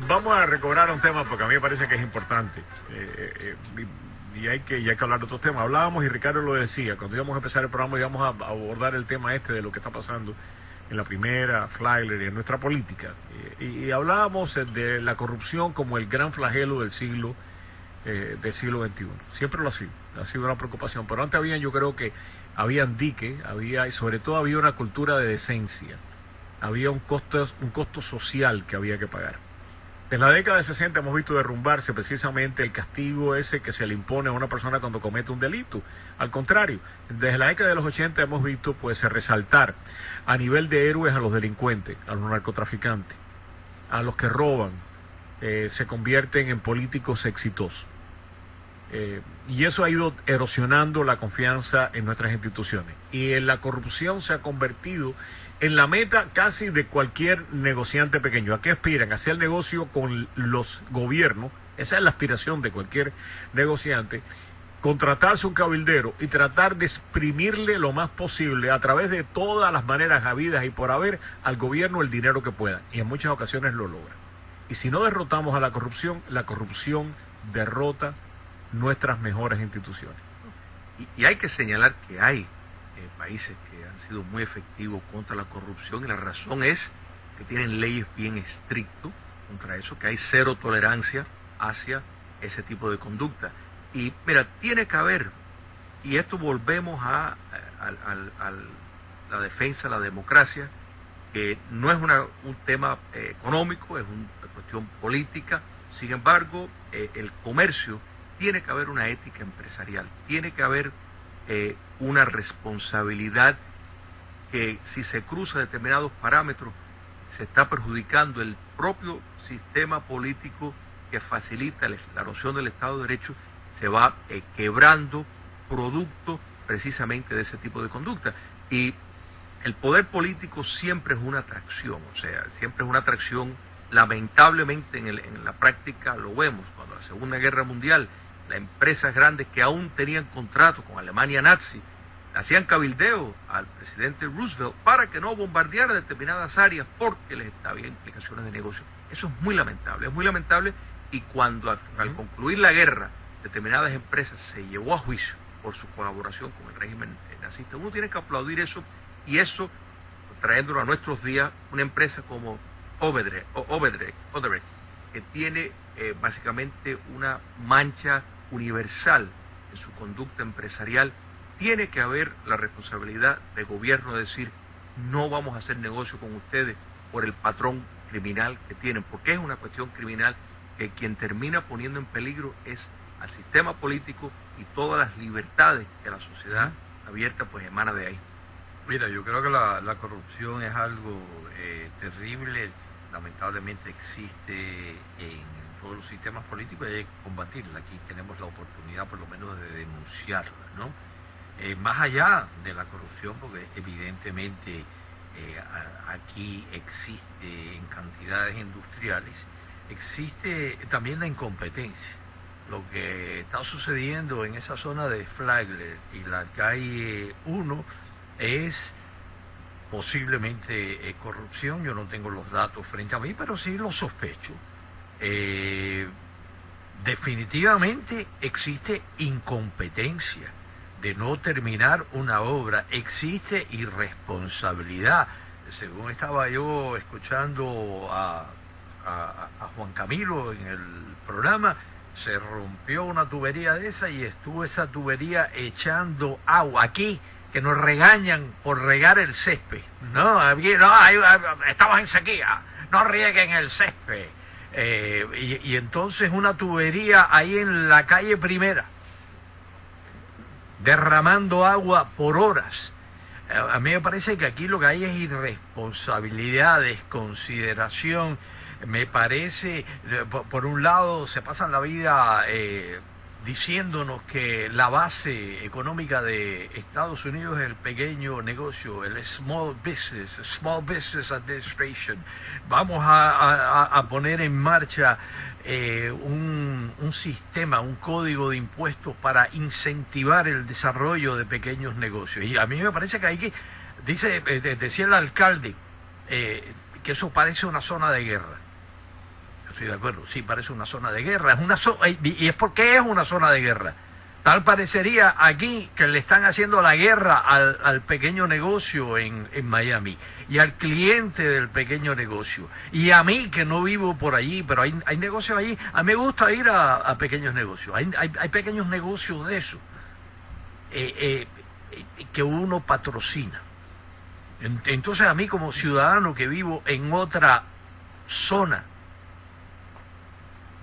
vamos a recobrar un tema porque a mí me parece que es importante. Y hay que hablar de otros temas. Hablábamos y Ricardo lo decía, cuando íbamos a empezar el programa íbamos a abordar el tema de lo que está pasando en la primera, Flagler y en nuestra política. Y hablábamos de la corrupción como el gran flagelo del siglo XXI. Siempre lo ha sido una preocupación. Pero antes yo creo que habían diques, y sobre todo había una cultura de decencia. Había un costo social que había que pagar. En la década de 60 hemos visto derrumbarse precisamente el castigo ese que se le impone a una persona cuando comete un delito. Al contrario, desde la década de los 80 hemos visto resaltar a nivel de héroes a los delincuentes, a los narcotraficantes, a los que roban, se convierten en políticos exitosos. Y eso ha ido erosionando la confianza en nuestras instituciones. Y la corrupción se ha convertido en la meta casi de cualquier negociante pequeño. ¿A qué aspiran? A hacer negocio con los gobiernos. Esa es la aspiración de cualquier negociante. Contratarse un cabildero y tratar de exprimirle lo más posible a través de todas las maneras habidas y por haber al gobierno el dinero que pueda. Y en muchas ocasiones lo logra. Y si no derrotamos a la corrupción derrota nuestras mejores instituciones. Y hay que señalar que hay países que han sido muy efectivos contra la corrupción y la razón es que tienen leyes bien estrictas contra eso, que hay cero tolerancia hacia ese tipo de conducta. Y mira, tiene que haber, y esto volvemos a la defensa de la democracia, que no es un tema económico, es una cuestión política. Sin embargo, el comercio, tiene que haber una ética empresarial, tiene que haber una responsabilidad que si se cruza determinados parámetros se está perjudicando el propio sistema político que facilita la noción del Estado de Derecho, se va quebrando producto precisamente de ese tipo de conducta. Y el poder político siempre es una atracción, o sea, siempre es una atracción, lamentablemente en la práctica lo vemos, cuando la Segunda Guerra Mundial, las empresas grandes que aún tenían contrato con Alemania nazi, hacían cabildeo al presidente Roosevelt para que no bombardeara determinadas áreas porque les había implicaciones de negocio. Eso es muy lamentable, y cuando al concluir la guerra determinadas empresas se llevó a juicio por su colaboración con el régimen nazista, uno tiene que aplaudir eso, y eso, trayéndolo a nuestros días, una empresa como Odebrecht, que tiene básicamente una mancha universal en su conducta empresarial, tiene que haber la responsabilidad del gobierno de decir, no vamos a hacer negocio con ustedes por el patrón criminal que tienen, porque es una cuestión criminal que quien termina poniendo en peligro es al sistema político y todas las libertades que la sociedad abierta emana de ahí. Mira, yo creo que la corrupción es algo terrible, lamentablemente existe en todos los sistemas políticos y hay que combatirla. Aquí tenemos la oportunidad por lo menos de denunciarla, ¿no? Más allá de la corrupción, porque evidentemente aquí existe en cantidades industriales, existe también la incompetencia. Lo que está sucediendo en esa zona de Flagler y la calle 1 es posiblemente corrupción. Yo no tengo los datos frente a mí, pero sí lo sospecho. Definitivamente existe incompetencia de no terminar una obra, existe irresponsabilidad. Según estaba yo escuchando a Juan Camilo en el programa, se rompió una tubería de esa y estuvo esa tubería echando agua. Aquí, que nos regañan por regar el césped. No, estamos en sequía, no rieguen el césped. Y entonces una tubería ahí en la calle Primera, derramando agua por horas. A mí me parece que aquí lo que hay es irresponsabilidad, desconsideración. Me parece, por un lado, se pasan la vida diciéndonos que la base económica de Estados Unidos es el pequeño negocio, el Small Business Administration. Vamos a poner en marcha un sistema, un código de impuestos para incentivar el desarrollo de pequeños negocios. Y a mí me parece que hay que, decía el alcalde, que eso parece una zona de guerra. estoy de acuerdo, sí, parece una zona de guerra, y es porque es una zona de guerra. Tal parecería aquí que le están haciendo la guerra al pequeño negocio en Miami y al cliente del pequeño negocio. Y a mí, que no vivo por allí, pero hay negocios allí. A mí me gusta ir a pequeños negocios. Hay pequeños negocios de eso que uno patrocina. Entonces a mí, como ciudadano que vivo en otra zona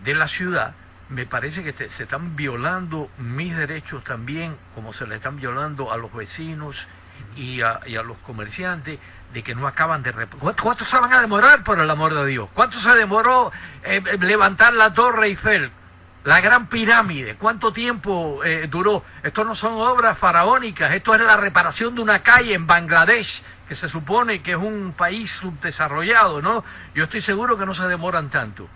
de la ciudad, me parece que se están violando mis derechos también, como se le están violando a los vecinos y a los comerciantes, de que no acaban de... ¿Cuánto se van a demorar, por el amor de Dios? ¿Cuánto se demoró levantar la Torre Eiffel, la Gran Pirámide? ¿Cuánto tiempo duró? Esto no son obras faraónicas, esto es la reparación de una calle en Bangladesh, que se supone que es un país subdesarrollado, ¿no? Yo estoy seguro que no se demoran tanto.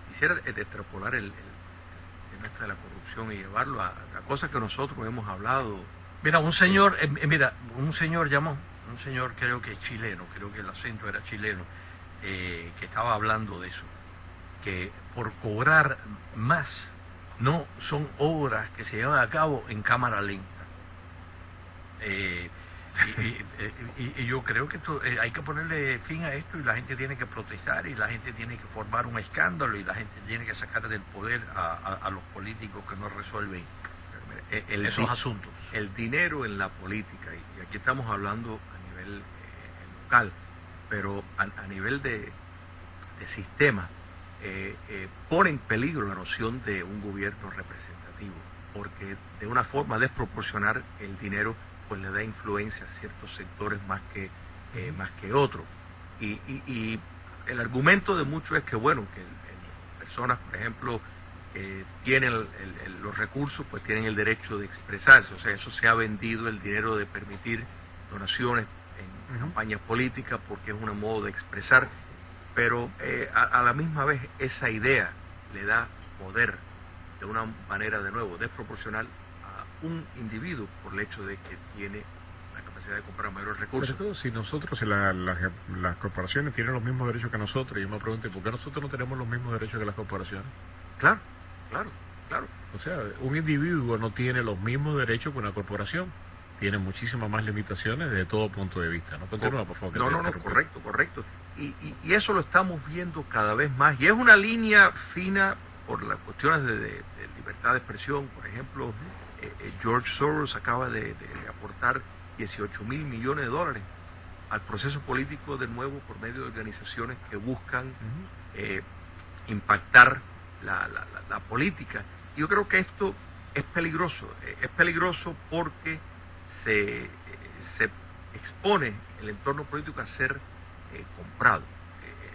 Quisiera extrapolar el tema este de la corrupción y llevarlo a cosas que nosotros hemos hablado. Mira, un señor llamó, un señor creo que chileno, creo que el acento era chileno, que estaba hablando de eso, que por cobrar más no son obras que se llevan a cabo en cámara lenta. Y yo creo que hay que ponerle fin a esto, y la gente tiene que protestar, y la gente tiene que formar un escándalo, y la gente tiene que sacar del poder a los políticos que no resuelven esos asuntos. El dinero en la política, y aquí estamos hablando a nivel local, pero a nivel de sistema, pone en peligro la noción de un gobierno representativo, porque de una forma desproporcional el dinero pues le da influencia a ciertos sectores más que otros. Y el argumento de muchos es que, bueno, que personas, por ejemplo, tienen los recursos, pues tienen el derecho de expresarse. O sea, eso se ha vendido, el dinero de permitir donaciones en campañas políticas, porque es un modo de expresar. Pero a la misma vez esa idea le da poder de una manera, de nuevo, desproporcional un individuo por el hecho de que tiene la capacidad de comprar mayores recursos. Sobre todo si nosotros, las corporaciones tienen los mismos derechos que nosotros, y yo me pregunto, ¿por qué nosotros no tenemos los mismos derechos que las corporaciones? Claro. O sea, un individuo no tiene los mismos derechos que una corporación. Tiene muchísimas más limitaciones desde todo punto de vista. ¿No? Continúa, por favor. No, correcto. Y eso lo estamos viendo cada vez más. Y es una línea fina por las cuestiones de libertad de expresión. Por ejemplo, George Soros acaba de aportar $18 mil millones al proceso político de nuevo por medio de organizaciones que buscan impactar la política. Yo creo que esto es peligroso porque se expone el entorno político a ser comprado.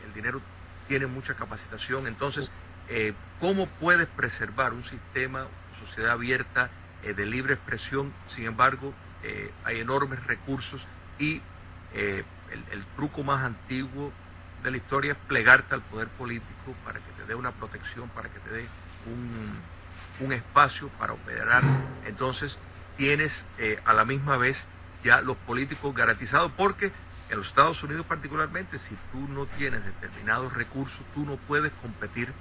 El dinero tiene mucha capacitación, entonces ¿cómo puedes preservar un sistema, una sociedad abierta, de libre expresión? Sin embargo, hay enormes recursos y el truco más antiguo de la historia es plegarte al poder político para que te dé una protección, para que te dé un espacio para operar. Entonces tienes a la misma vez ya los políticos garantizados, porque en los Estados Unidos particularmente, si tú no tienes determinados recursos, tú no puedes competir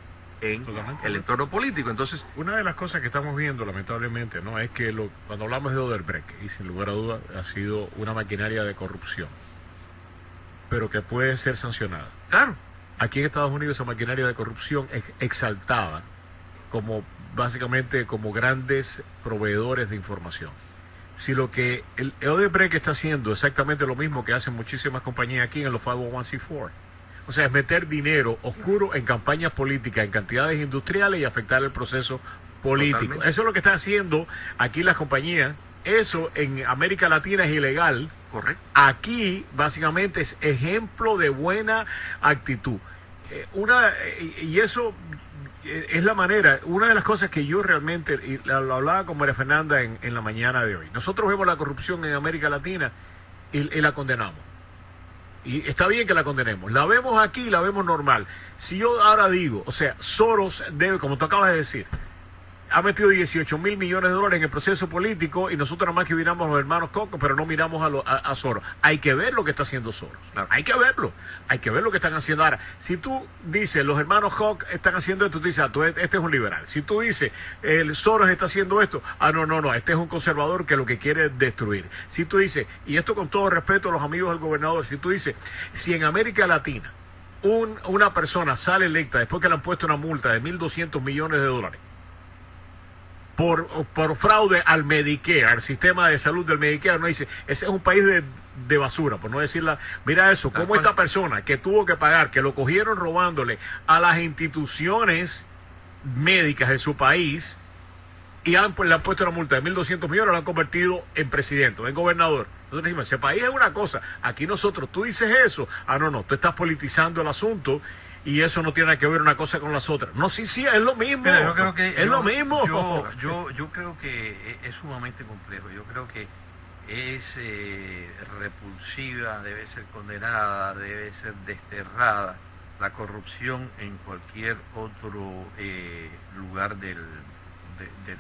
en el entorno político. Entonces, una de las cosas que estamos viendo, lamentablemente, no es que cuando hablamos de Odebrecht, y sin lugar a dudas ha sido una maquinaria de corrupción, pero que puede ser sancionada. Claro. Aquí en Estados Unidos esa maquinaria de corrupción es exaltada como básicamente como grandes proveedores de información. Si lo que el Odebrecht está haciendo exactamente lo mismo que hacen muchísimas compañías aquí en los 501c4. O sea, es meter dinero oscuro en campañas políticas, en cantidades industriales y afectar el proceso político. Totalmente. Eso es lo que están haciendo aquí las compañías. Eso en América Latina es ilegal. Correcto. Aquí básicamente es ejemplo de buena actitud. Y eso es la manera, una de las cosas que yo realmente, y lo hablaba con María Fernanda en la mañana de hoy, nosotros vemos la corrupción en América Latina y la condenamos. Y está bien que la condenemos. La vemos aquí y la vemos normal. Si yo ahora digo, o sea, Soros debe, como tú acabas de decir, ha metido 18 mil millones de dólares en el proceso político y nosotros nada más que miramos a los hermanos Koch, pero no miramos a Soros. Hay que ver lo que está haciendo Soros. Claro. Hay que ver lo que están haciendo. Ahora, si tú dices, los hermanos Koch están haciendo esto, tú dices, este es un liberal. Si tú dices, el Soros está haciendo esto, no, este es un conservador que lo que quiere es destruir. Si tú dices, y esto con todo respeto a los amigos del gobernador, si tú dices, si en América Latina una persona sale electa después que le han puesto una multa de 1.200 millones de dólares por fraude al Medicare, al sistema de salud del Medicare, no dice, ese es un país de basura, por no decirla, mira eso, cómo esta persona que tuvo que pagar, que lo cogieron robándole a las instituciones médicas de su país y le han puesto una multa de 1.200 millones, lo han convertido en presidente, en gobernador. Nosotros decimos, ese país es una cosa, aquí nosotros, tú dices eso, no, tú estás politizando el asunto y eso no tiene que ver una cosa con las otras. No, sí, es lo mismo. Mira, yo creo que es lo mismo. Yo creo que es sumamente complejo. Yo creo que es repulsiva, debe ser condenada, debe ser desterrada la corrupción en cualquier otro lugar del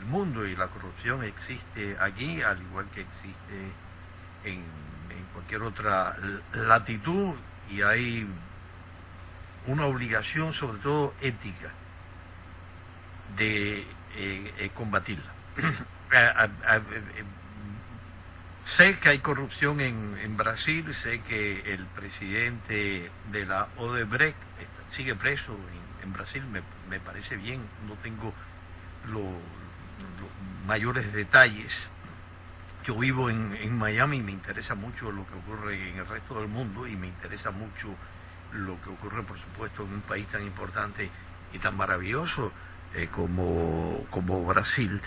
mundo, y la corrupción existe aquí al igual que existe en cualquier otra latitud, y hay una obligación, sobre todo ética, de combatirla. Sé que hay corrupción en Brasil, sé que el presidente de la Odebrecht sigue preso en Brasil, me parece bien, no tengo los mayores detalles. Yo vivo en Miami y me interesa mucho lo que ocurre en el resto del mundo, y me interesa mucho lo que ocurre, por supuesto, en un país tan importante y tan maravilloso como Brasil.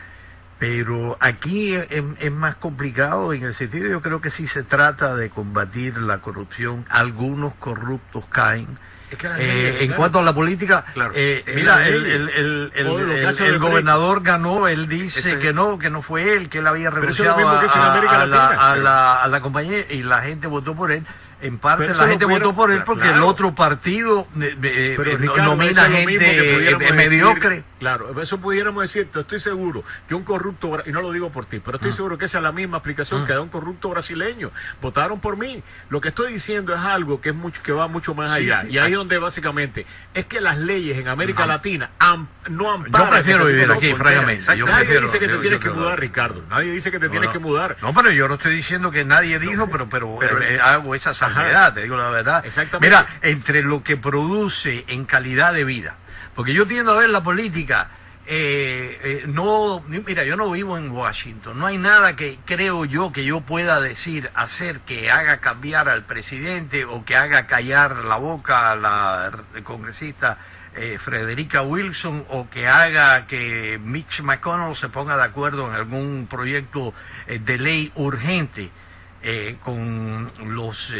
Pero aquí es más complicado en el sentido, yo creo que sí se trata de combatir la corrupción. Algunos corruptos caen. En cuanto a la política, claro. Mira, el gobernador ganó, él dice que no fue él, que él había renunciado a la compañía, y la gente votó por él. En parte la gente votó por él porque el otro partido nomina gente mediocre. Claro, eso pudiéramos decir, estoy seguro que un corrupto, y no lo digo por ti, pero estoy seguro que esa es la misma aplicación que da un corrupto brasileño. Votaron por mí. Lo que estoy diciendo es algo que va mucho más allá. Y ahí donde básicamente es que las leyes en América Latina no amparan. Yo prefiero vivir aquí, francamente. Nadie dice que te tienes que mudar, Ricardo. Nadie dice que te tienes que mudar. No, pero yo no estoy diciendo que nadie dijo, pero hago esa salvedad, te digo la verdad. Exactamente. Mira, entre lo que produce en calidad de vida, porque yo tiendo a ver la política, mira, yo no vivo en Washington, no hay nada que creo yo que yo pueda hacer que haga cambiar al presidente o que haga callar la boca a la congresista Frederica Wilson, o que haga que Mitch McConnell se ponga de acuerdo en algún proyecto de ley urgente con los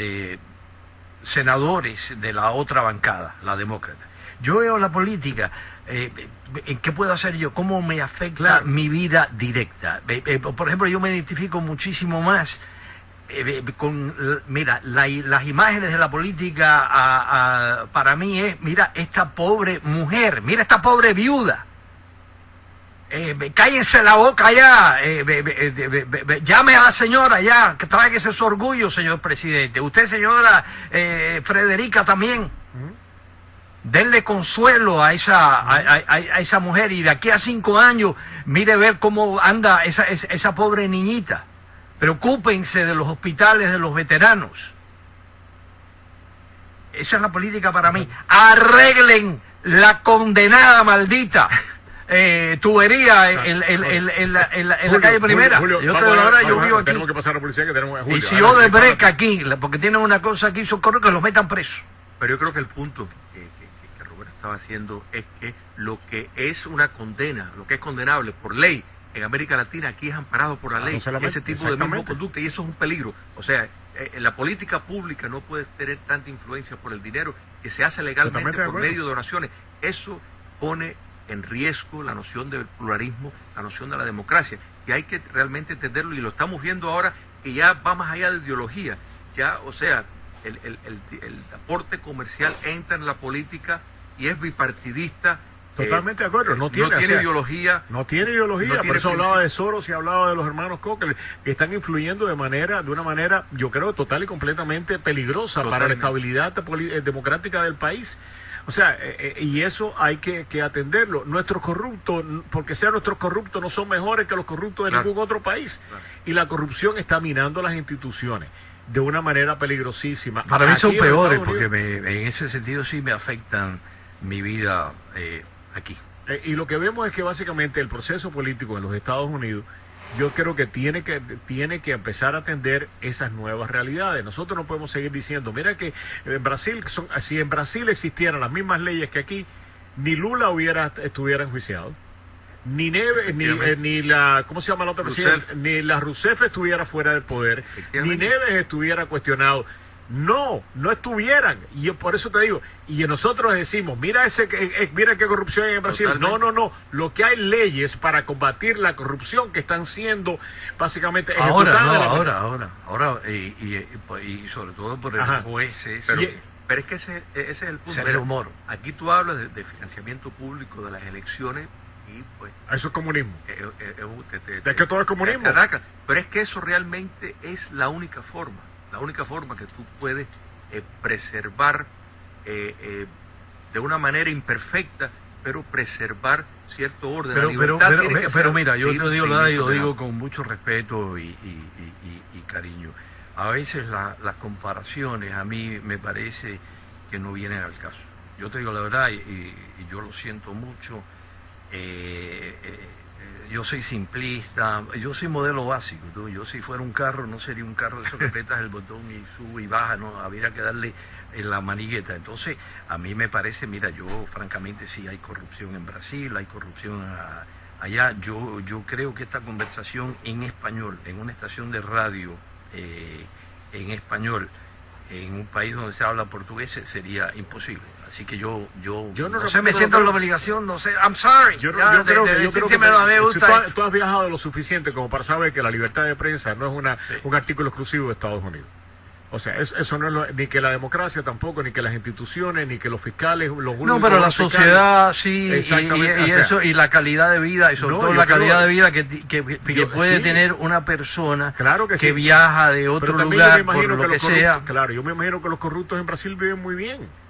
senadores de la otra bancada, la demócrata. Yo veo la política, ¿qué puedo hacer yo? ¿Cómo me afecta mi vida directa? Por ejemplo, yo me identifico muchísimo más con, mira, las imágenes de la política para mí es, mira, esta pobre mujer, mira esta pobre viuda. Cállense la boca ya, llame a la señora ya, que tráigase su orgullo, señor presidente. Usted, señora Frederica, también. Denle consuelo a esa mujer, y de aquí a 5 años, mire ver cómo anda esa pobre niñita. Preocúpense de los hospitales de los veteranos. Esa es la política para mí. Arreglen la condenada maldita tubería en la calle Primera. Julio, yo te digo la verdad, yo vivo aquí. Tenemos que pasar a la policía, que tenemos Julio. Y si Odebrecht aquí, porque tienen una cosa aquí, socorro, que los metan presos. Pero yo creo que el punto que Roberto estaba haciendo es que lo que es una condena, lo que es condenable por ley en América Latina, aquí es amparado por la ley, ese tipo de misma conducta, y eso es un peligro. O sea, la política pública no puede tener tanta influencia por el dinero que se hace legalmente por medio de donaciones. Eso pone en riesgo la noción del pluralismo, la noción de la democracia, y hay que realmente entenderlo, y lo estamos viendo ahora, que ya va más allá de ideología. Ya, o sea, el aporte comercial entra en la política y es bipartidista. Totalmente de acuerdo, no tiene ideología. No tiene ideología, por eso hablaba de Soros y hablaba de los hermanos Koch, que están influyendo de una manera, yo creo, total y completamente peligrosa para la estabilidad democrática del país. O sea, y eso hay que atenderlo. Nuestros corruptos, porque sean nuestros corruptos, no son mejores que los corruptos de ningún otro país. Y la corrupción está minando las instituciones de una manera peligrosísima. Para mí son peores, porque en ese sentido sí me afectan mi vida aquí. Y lo que vemos es que básicamente el proceso político en los Estados Unidos, yo creo que tiene que empezar a atender esas nuevas realidades. Nosotros no podemos seguir diciendo, mira que en Brasil, si en Brasil existieran las mismas leyes que aquí, ni Lula estuviera enjuiciado, ni Neves, ni la, ¿cómo se llama la otra presidenta? Ni la Rousseff estuviera fuera del poder, ni Neves estuviera cuestionado. No estuvieran. Y yo por eso te digo, y nosotros decimos, mira qué corrupción hay en Brasil. Totalmente. No. Lo que hay leyes para combatir la corrupción que están siendo básicamente ejecutadas. Ahora, y sobre todo por el jueces. Pero es que ese es el punto. Mira, humor. Aquí tú hablas de financiamiento público de las elecciones y pues... Eso es comunismo. Es que todo es comunismo. Pero es que eso realmente es la única forma. La única forma que tú puedes preservar de una manera imperfecta, pero preservar cierto orden. Pero mira, yo te digo la verdad y lo digo con mucho respeto y cariño. A veces las comparaciones a mí me parece que no vienen al caso. Yo te digo la verdad y yo lo siento mucho. Yo soy simplista, yo soy modelo básico. Yo si fuera un carro, no sería un carro de esos que apretas el botón y sube y baja, no, habría que darle la manigueta. Entonces, a mí me parece, mira, yo francamente sí hay corrupción en Brasil, hay corrupción allá. Yo creo que esta conversación en español, en una estación de radio en español, en un país donde se habla portugués, sería imposible. Así que yo no sé, me siento en la obligación, no sé, I'm sorry. Yo creo que tú has viajado lo suficiente como para saber que la libertad de prensa no es un artículo exclusivo de Estados Unidos. O sea, eso no es ni que la democracia tampoco, ni que las instituciones, ni que los fiscales, No, pero la sociedad sí, y eso, y la calidad de vida, y sobre todo la calidad de vida que puede tener una persona que viaja de otro lugar, por lo que sea. Claro, yo me imagino que los corruptos en Brasil viven muy bien.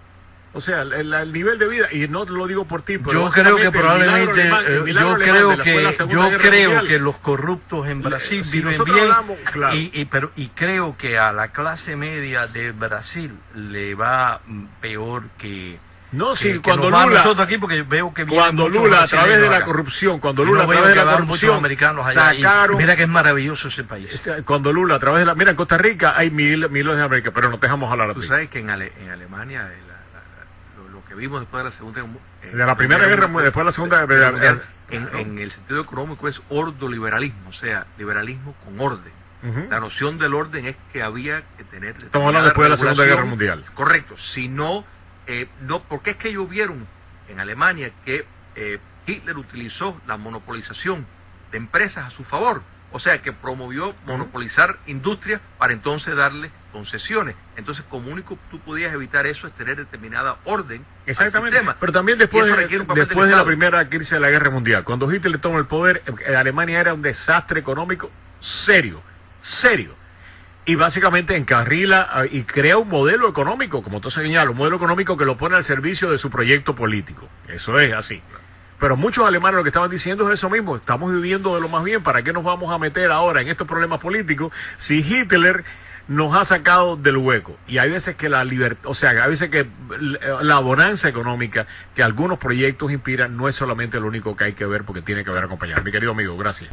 O sea, el nivel de vida, y no lo digo por ti, pero yo creo que probablemente, yo creo que los corruptos en Brasil viven bien, y creo que a la clase media de Brasil le va peor que... No, sí, cuando Lula, nosotros aquí, porque veo que cuando Lula a través de la corrupción, americanos allá, sacaron, mira que es maravilloso ese país. Cuando Lula a través de mira, en Costa Rica hay miles de América, pero no te dejamos hablar a ti. Tú sabes que en Alemania que vimos después de la segunda de la primera guerra, después de la segunda guerra, en el sentido económico es ordoliberalismo, o sea, liberalismo con orden. La noción del orden es que había que tener... Estamos hablando después de la Segunda Guerra Mundial. Correcto, si no, porque es que ellos vieron en Alemania que Hitler utilizó la monopolización de empresas a su favor, o sea, que promovió monopolizar industrias para entonces darle concesiones. Entonces, como único tú podías evitar eso es tener determinada orden. Exactamente. Al sistema. Pero también después de la primera crisis de la Guerra Mundial, cuando Hitler tomó el poder, Alemania era un desastre económico serio. Y básicamente encarrila y crea un modelo económico, como tú señalas, un modelo económico que lo pone al servicio de su proyecto político. Eso es así. Pero muchos alemanes lo que estaban diciendo es eso mismo, estamos viviendo de lo más bien, ¿para qué nos vamos a meter ahora en estos problemas políticos si Hitler nos ha sacado del hueco? Y hay veces que hay veces que la bonanza económica que algunos proyectos inspiran no es solamente lo único que hay que ver, porque tiene que haber acompañado. Mi querido amigo, gracias.